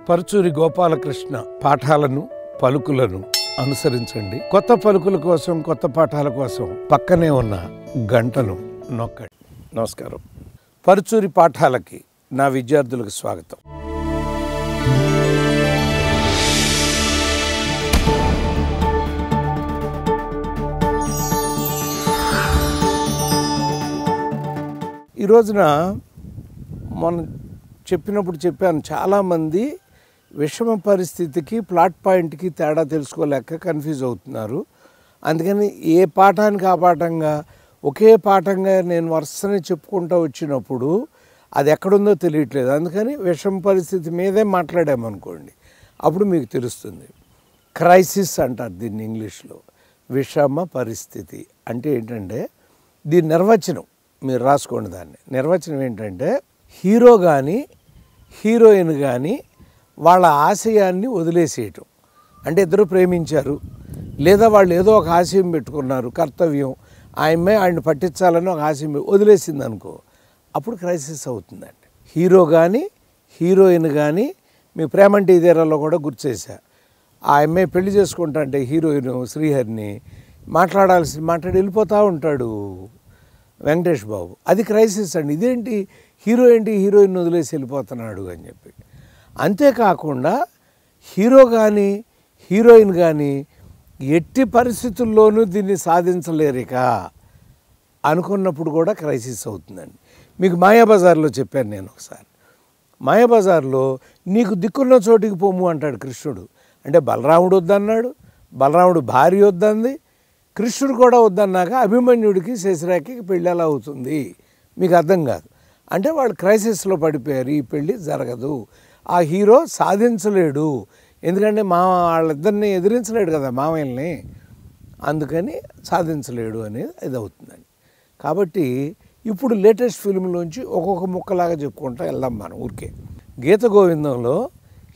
పరుచూరి గోపాలకృష్ణ పాఠాలను పలుకులను అనుసరించండి. కొత్త పలుకుల కోసం, కొత్త పాఠాల కోసం పక్కనే ఉన్న గంటను నొక్కండి. నమస్కారం. పరుచూరి పాఠాలకి నా విద్యార్థులకు స్వాగతం. ఈ రోజున మనం చెప్పాను, చాలామంది విషమ పరిస్థితికి ప్లాట్ పాయింట్కి తేడా తెలుసుకోలేక కన్ఫ్యూజ్ అవుతున్నారు. అందుకని ఏ పాఠానికి ఆ పాఠంగా ఒకే పాఠంగా నేను వరుసని చెప్పుకుంటూ వచ్చినప్పుడు అది ఎక్కడుందో తెలియట్లేదు. అందుకని విషమ పరిస్థితి మీదే మాట్లాడామనుకోండి, అప్పుడు మీకు తెలుస్తుంది. క్రైసిస్ అంటారు దీన్ని ఇంగ్లీష్లో. విషమ పరిస్థితి అంటే ఏంటంటే, దీని నిర్వచనం మీరు రాసుకోండి. దాన్ని నిర్వచనం ఏంటంటే, హీరో కానీ హీరోయిన్ కానీ వాళ్ళ ఆశయాన్ని వదిలేసేయటం. అంటే ఇద్దరు ప్రేమించారు, లేదా వాళ్ళు ఏదో ఒక ఆశయం పెట్టుకున్నారు, కర్తవ్యం, ఆయన్ని పట్టించాలని ఒక ఆశయం వదిలేసింది అనుకో, అప్పుడు క్రైసిస్ అవుతుందండి. హీరో కానీ హీరోయిన్ కానీ, మీ ప్రేమంటే ఇదేరాలో కూడా గుర్తు చేశా, ఆ అమ్మాయి పెళ్లి చేసుకుంటా అంటే హీరోయిన్ శ్రీహరిని మాట్లాడి వెళ్ళిపోతూ ఉంటాడు వెంకటేష్ బాబు. అది క్రైసిస్ అండి. ఇదేంటి హీరోయిన్ వదిలేసి వెళ్ళిపోతున్నాడు అని చెప్పి. అంతేకాకుండా హీరో కానీ హీరోయిన్ కానీ ఎట్టి పరిస్థితుల్లోనూ దీన్ని సాధించలేరిక అనుకున్నప్పుడు కూడా క్రైసిస్ అవుతుందండి. మీకు మాయాబజార్లో చెప్పాను నేను ఒకసారి. మాయాబజార్లో నీకు దిక్కున్న చోటికి పోము అంటాడు కృష్ణుడు. అంటే బలరాముడు వద్దన్నాడు, బలరాముడు భార్య వద్దంది, కృష్ణుడు కూడా వద్దన్నాక అభిమన్యుడికి శశిరేఖకి పెళ్ళి ఎలా అవుతుంది? మీకు అర్థం కాదు. అంటే వాళ్ళు క్రైసిస్లో పడిపోయారు, ఈ పెళ్ళి జరగదు. ఆ హీరో సాధించలేడు, ఎందుకంటే వాళ్ళిద్దరిని ఎదిరించలేడు కదా మామయ్యల్ని, అందుకని సాధించలేడు అనేది ఇది అవుతుందండి. కాబట్టి ఇప్పుడు లేటెస్ట్ ఫిల్మ్లోంచి ఒక్కొక్క ముక్కలాగా చెప్పుకుంటా వెళ్దాం మనం ఊరికే. గీత గోవిందంలో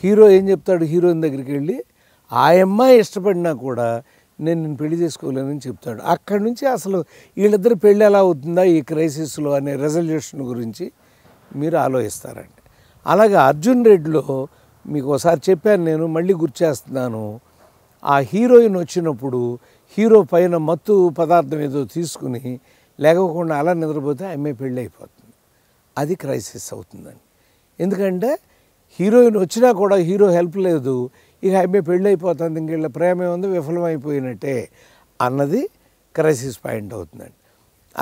హీరో ఏం చెప్తాడు, హీరోయిన్ దగ్గరికి వెళ్ళి ఆ అమ్మాయి ఇష్టపడినా కూడా నేను పెళ్లి చేసుకోలేనని చెప్తాడు. అక్కడి నుంచి అసలు వీళ్ళిద్దరు పెళ్ళి ఎలా అవుతుందా ఈ క్రైసిస్లో అనే రెజల్యూషన్ గురించి మీరు ఆలోచిస్తారండి. అలాగే అర్జున్ రెడ్డిలో మీకు ఒకసారి చెప్పాను నేను, మళ్ళీ గుర్తు చేస్తున్నాను. ఆ హీరోయిన్ వచ్చినప్పుడు హీరో పైన మత్తు పదార్థం ఏదో తీసుకుని లేకపోకుండా అలా నిద్రపోతే అమ్మాయి పెళ్ళి అయిపోతుంది. అది క్రైసిస్ అవుతుందండి. ఎందుకంటే హీరోయిన్ వచ్చినా కూడా హీరో హెల్ప్ లేదు, ఇక అమ్మాయి పెళ్ళి అయిపోతుంది, ఇంకేళ్ళ ప్రేమ ఉంది, విఫలమైపోయినట్టే అన్నది క్రైసిస్ పాయింట్ అవుతుందండి.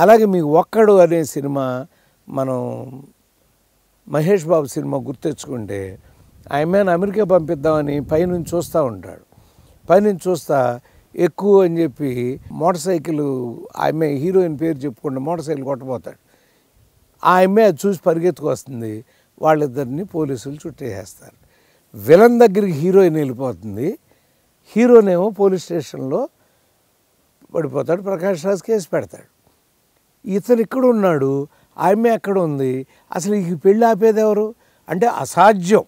అలాగే మీకు ఒక్కడు అనే సినిమా, మనం మహేష్ బాబు సినిమా గుర్తెచ్చుకుంటే, ఆ అమ్మాయిని అమెరికా పంపిద్దామని పైనుంచి చూస్తూ ఉంటాడు. పైనుంచి చూస్తా ఎక్కువ అని చెప్పి మోటార్ సైకిల్, ఆ అమ్మాయి హీరోయిన్ పేరు చెప్పుకుంటే మోటార్ సైకిల్ కొట్టబోతాడు. ఆ అమ్మాయి అది చూసి పరిగెత్తుకు వస్తుంది, వాళ్ళిద్దరిని పోలీసులు చుట్టేసేస్తారు. విలన్ దగ్గరికి హీరోయిన్ వెళ్ళిపోతుంది, హీరోనేమో పోలీస్ స్టేషన్లో పడిపోతాడు, ప్రకాష్ రాజ్ కేసు పెడతాడు. ఇతను ఇక్కడ ఉన్నాడు, ఆమె ఎక్కడ ఉంది, అసలు ఈ పెళ్ళి ఆపేది ఎవరు అంటే అసాధ్యం.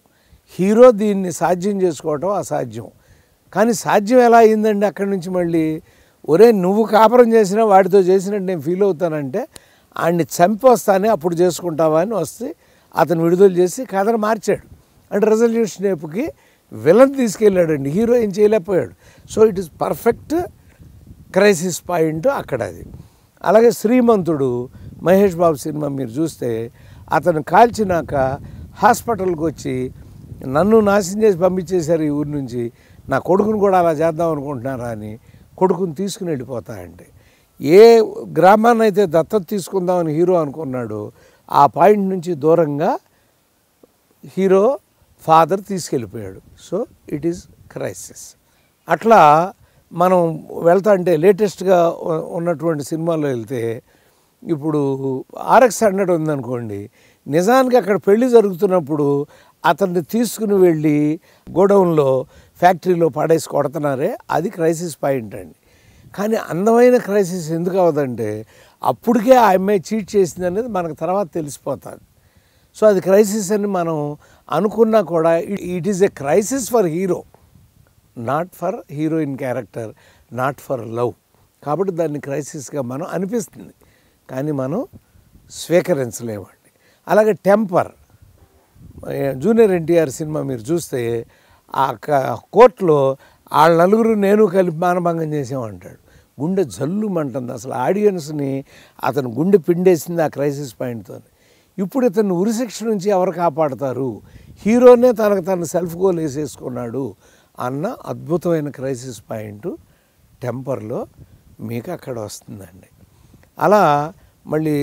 హీరో దీన్ని సాధ్యం చేసుకోవటం అసాధ్యం. కానీ సాధ్యం ఎలా అయిందండి అక్కడి నుంచి మళ్ళీ? ఒరే నువ్వు కాపురం చేసినా వాడితో చేసినట్టు నేను ఫీల్ అవుతానంటే ఆయన్ని చంపొస్తానే అప్పుడు చేసుకుంటావా అని వస్తే అతను విడుదల చేసి కథను మార్చాడు. అంటే రెజల్యూషన్ వైపుకి విలన్ తీసుకెళ్ళాడండి, హీరో ఏం చేయలేకపోయాడు. So it is perfect crisis point అక్కడ అది. అలాగే శ్రీమంతుడు మహేష్ బాబు సినిమా మీరు చూస్తే, అతను కాల్చినాక హాస్పిటల్కి వచ్చి నన్ను నాశనం చేసి పంపించేశారు ఈ ఊరి నుంచి, నా కొడుకుని కూడా అలా చేద్దాం అనుకుంటున్నారా అని కొడుకుని తీసుకుని వెళ్ళిపోతాయంటే, ఏ గ్రామాన్ని అయితే దత్తత తీసుకుందామని హీరో అనుకున్నాడో ఆ పాయింట్ నుంచి దూరంగా హీరో ఫాదర్ తీసుకెళ్ళిపోయాడు. So it is crisis. అట్లా మనం వెళ్తా అంటే లేటెస్ట్గా ఉన్నటువంటి సినిమాల్లో వెళ్తే, ఇప్పుడు RX 100 ఉందనుకోండి, నిజానికి అక్కడ పెళ్లి జరుగుతున్నప్పుడు అతన్ని తీసుకుని వెళ్ళి గోడౌన్లో ఫ్యాక్టరీలో పడేసి కొడుతున్నారే, అది క్రైసిస్ పాయింట్ అండి. కానీ అందమైన క్రైసిస్ ఎందుకు అవ్వదంటే, అప్పటికే ఆ అమ్మాయి చీట్ చేసింది అనేది మనకు తర్వాత తెలిసిపోతుంది. సో అది క్రైసిస్ అని మనం అనుకున్నా కూడా it is a crisis for hero, not for heroine character, not for love. కాబట్టి దాన్ని క్రైసిస్గా మనం అనిపిస్తుంది, కానీ మనం స్వీకరించలేమండి. అలాగే టెంపర్, జూనియర్ ఎన్టీఆర్ సినిమా మీరు చూస్తే ఆ కోర్టులో వాళ్ళ నలుగురు నేను కలిపి మానభంగం చేసామంటాడు. గుండె జల్లుమంటుంది అసలు. ఆడియన్స్ని అతను గుండె పిండేసింది ఆ క్రైసిస్ పాయింట్తో. ఇప్పుడు ఇతను ఉరిశిక్ష నుంచి ఎవరు కాపాడతారు, హీరోనే తనకు తను సెల్ఫ్ గోల్ వేసేసుకున్నాడు అన్న అద్భుతమైన క్రైసిస్ పాయింట్ టెంపర్లో మీకు అక్కడ వస్తుందండి. అలా మళ్ళీ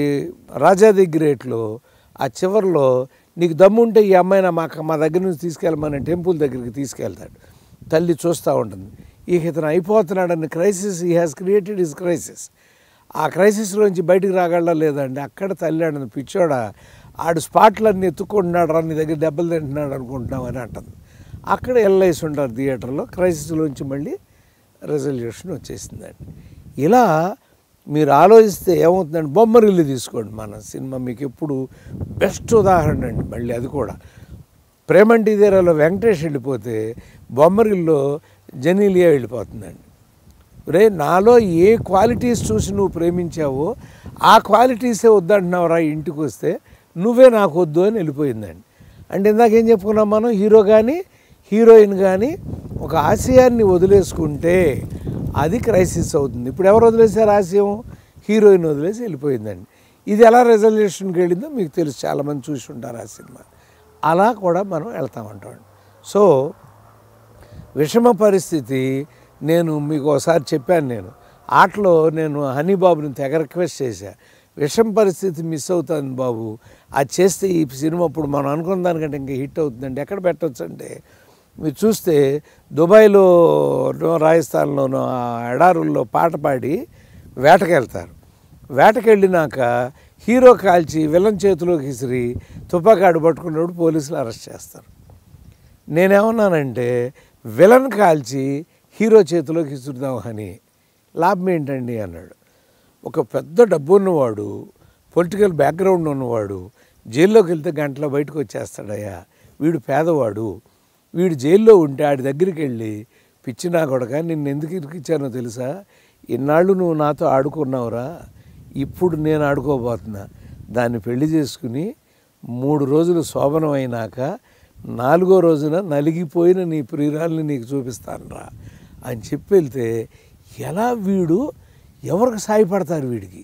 రాజా ది గ్రేట్లో ఆ చివరిలో నీకు దమ్ముంటే ఈ అమ్మాయిని మా దగ్గర నుంచి తీసుకెళ్ళమని టెంపుల్ దగ్గరికి తీసుకెళ్తాడు. తల్లి చూస్తూ ఉంటుంది. ఇక ఇతను అయిపోతున్నాడని crisis, he has created his crisis. ఆ క్రైసిస్లోంచి బయటికి రాగలడా లేదండి. అక్కడ తల్లి అంటుంది, పిచ్చోడా ఆడు స్పాట్లన్నీ ఎత్తుకుంటున్నాడు రా, నీ దగ్గర దెబ్బలు తింటున్నాడు అనుకుంటున్నామని అంటుంది. అక్కడ ఎల్ఐసి ఉంటారు థియేటర్లో. క్రైసిస్లోంచి మళ్ళీ రెజల్యూషన్ వచ్చేసిందండి. ఇలా మీరు ఆలోచిస్తే ఏమవుతుందండి, బొమ్మరిల్లు తీసుకోండి మన సినిమా మీకు ఎప్పుడు బెస్ట్ ఉదాహరణ అండి. మళ్ళీ అది కూడా ప్రేమంటి తీరాలో వెంకటేష్ వెళ్ళిపోతే బొమ్మరిల్లో జెనీలియా వెళ్ళిపోతుందండి. రే నాలో ఏ క్వాలిటీస్ చూసి నువ్వు ప్రేమించావో ఆ క్వాలిటీసే వద్దంటున్నావురా, ఇంటికి వస్తే నువ్వే నాకు వద్దు అని వెళ్ళిపోయిందండి. అంటే ఇందాకేం చెప్పుకున్నాం మనం, హీరో కానీ హీరోయిన్ కానీ ఒక ఆశయాన్ని వదిలేసుకుంటే అది క్రైసిస్ అవుతుంది. ఇప్పుడు ఎవరు వదిలేసారు ఆశయం, హీరోయిన్ వదిలేసి వెళ్ళిపోయిందండి. ఇది ఎలా రెజల్యూషన్కి వెళ్ళిందో మీకు తెలుసు, చాలామంది చూసి ఉంటారు ఆ సినిమా. అలా కూడా మనం వెళ్తామంటాం. సో విషమ పరిస్థితి నేను మీకు ఒకసారి చెప్పాను. నేను ఆటలో నేను హనీబాబుని తెగ రిక్వెస్ట్ చేశా, విషమ పరిస్థితి మిస్ అవుతుంది బాబు, అది చేస్తే ఈ సినిమా ఇప్పుడు మనం అనుకున్న దానికంటే ఇంకా హిట్ అవుతుందండి. ఎక్కడ పెట్టవచ్చు అంటే మీరు చూస్తే దుబాయ్లోనో రాజస్థాన్లోనో ఆ ఎడారుల్లో పాట పాడి వేటకెళ్తారు. వేటకెళ్ళినాక హీరో కాల్చి విలన్ చేతిలోకి విసిరి తుపాకాడు పట్టుకున్నప్పుడు పోలీసులు అరెస్ట్ చేస్తారు. నేనేమన్నానంటే విలన్ కాల్చి హీరో చేతిలోకి విసురుదాం అని, లాభం ఏంటండి అన్నాడు. ఒక పెద్ద డబ్బు ఉన్నవాడు, పొలిటికల్ బ్యాక్గ్రౌండ్ ఉన్నవాడు జైల్లోకి వెళ్తే గంటలో బయటకు వచ్చేస్తాడయ్యా, వీడు పేదవాడు, వీడు జైల్లో ఉంటే ఆడి దగ్గరికి వెళ్ళి పిచ్చినా కొడక నిన్ను ఎందుకు ఇరికిచ్చానో తెలుసా, ఇన్నాళ్ళు నువ్వు నాతో ఆడుకున్నావురా, ఇప్పుడు నేను ఆడుకోబోతున్నా, దాన్ని పెళ్లి చేసుకుని 3 రోజులు శోభనం అయినాక 4వ రోజున నలిగిపోయిన నీ ప్రియురాల్ని నీకు చూపిస్తాను రా అని చెప్పి వెళ్తే, ఎలా వీడు ఎవరికి సాయపడతారు, వీడికి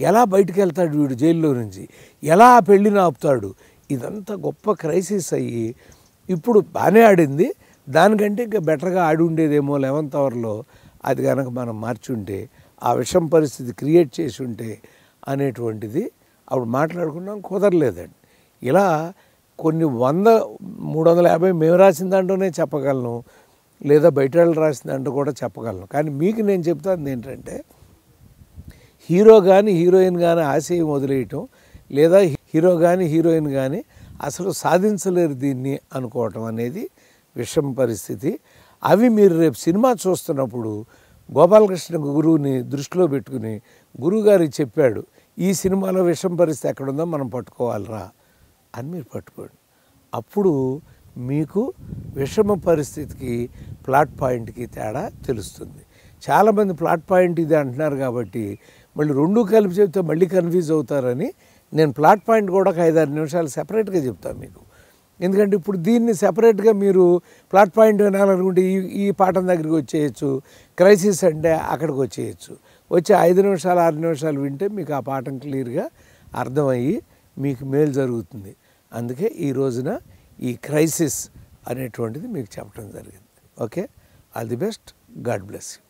ఎలా బయటికి వెళ్తాడు వీడు జైల్లో నుంచి, ఎలా ఆ పెళ్ళిని ఆపుతాడు, ఇదంతా గొప్ప క్రైసిస్ అయ్యి ఇప్పుడు బాగానే ఆడింది, దానికంటే ఇంకా బెటర్గా ఆడి ఉండేదేమో 11th అవర్లో, అది కనుక మనం మార్చుంటే, ఆ విషం పరిస్థితి క్రియేట్ చేసి ఉంటే అనేటువంటిది అప్పుడు మాట్లాడుకున్నాం. కుదరలేదండి. ఇలా కొన్ని 350 మేము రాసిన దాంట్లోనే చెప్పగలను, లేదా బయట వాళ్ళు రాసిన దాంట్లో కూడా చెప్పగలను. కానీ మీకు నేను చెప్తాను ఏంటంటే, హీరో కానీ హీరోయిన్ కానీ ఆశయం వదిలేయటం, లేదా హీరో కానీ హీరోయిన్ కానీ అసలు సాధించలేరు దీన్ని అనుకోవటం అనేది విషమ పరిస్థితి. అవి మీరు రేపు సినిమా చూస్తున్నప్పుడు గోపాలకృష్ణ గురువుని దృష్టిలో పెట్టుకుని గురువుగారికి చెప్పాడు, ఈ సినిమాలో విషమ పరిస్థితి ఎక్కడుందో మనం పట్టుకోవాలిరా అని మీరు పట్టుకోండి. అప్పుడు మీకు విషమ పరిస్థితికి ప్లాట్ పాయింట్కి తేడా తెలుస్తుంది. చాలామంది ప్లాట్ పాయింట్ ఇది అంటున్నారు కాబట్టి మళ్ళీ 2 కలిపి చెప్తే మళ్ళీ కన్ఫ్యూజ్ అవుతారని నేను ప్లాట్ పాయింట్ కూడా ఒక 5-6 నిమిషాలు సెపరేట్గా చెప్తాను మీకు. ఎందుకంటే ఇప్పుడు దీన్ని సెపరేట్గా మీరు ప్లాట్ పాయింట్ వినాలనుకుంటే ఈ పాఠం దగ్గరికి వచ్చేయచ్చు, క్రైసిస్ అంటే అక్కడికి వచ్చేయచ్చు. వచ్చే 5 నిమిషాలు 6 నిమిషాలు వింటే మీకు ఆ పాఠం క్లియర్గా అర్థమయ్యి మీకు మేలు జరుగుతుంది. అందుకే ఈ రోజున ఈ క్రైసిస్ అనేటువంటిది మీకు చెప్పడం జరిగింది. Okay, all the best, God bless you.